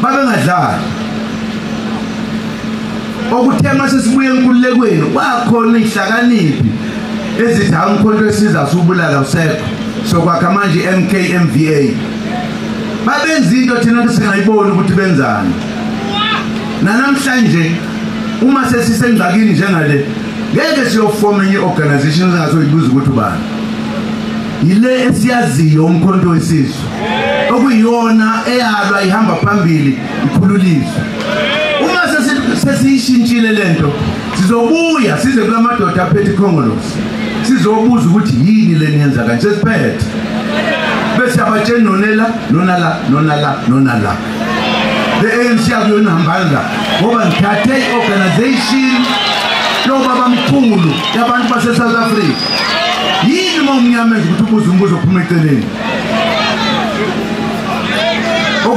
babengadlali okuthema sesibuye enkululekweni kwakhona ihlakaniphi ezithi angikholwe esizasubulala usekho sokwakha manje MKMVA babenza into thina singayiboni ukuthi benzani namhlanje uma sesisengxakini njengale ngeke siyofoma enye organization engasoyibuza ukuthi ubani ile esiyaziyo umkhonto wesizwe okuyiyona eyalwa ihamba phambili ikhululizwe uma sesishintshile lento sizobuya size kulamadoda aphethe ikhongolose sizobuza ukuthi yini leniyenza kanje siphethe bese abatsheni nonala the ANC akuyona hambanga ngoba ngithathe organization lobaba mkhulu yabantu base South Africa yini momnyameza ukuthi ubuze umbuzo ophuma eceleni